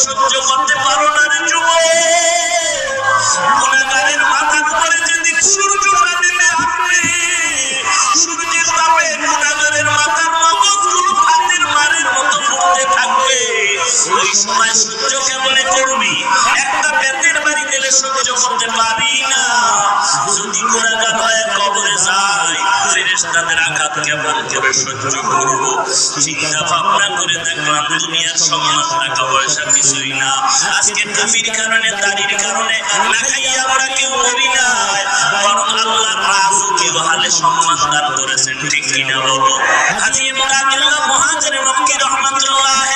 সহ্য করতে পারো না রে যুবক। গুনাহগারের মাথার উপরে যদি সূর্যটা নেমে আসবে, সূর্যের তাপে গুনাহগারের মাথার মগজগুলো হাতের মারের মতো ফুটতে থাকবে। ওই সময় সহ্য কেমনে করবি? একটা বেতের বাড়ি দিলে সহ্য করতে পারি না। যদি গুনাহগার হয় কবরে যায়, ফেরেশতাদের আঘাত কেমন করে সহ্য করব? চিন্তা ভাবনা করে দেখলাম দুনিয়ার সম্মান টাকা পয়সা কিছুই না। আজকে টুপির কারণে দাড়ির কারণে না খাইয়া আমরা কেউ মরি না, বরং আল্লাহ রাজকীয় হালে সম্মান দান করেছেন। ঠিক কিনা বলো? হাজী ইবনে আব্দুল্লাহ মুহাজির মক্কি রহমাতুল্লাহ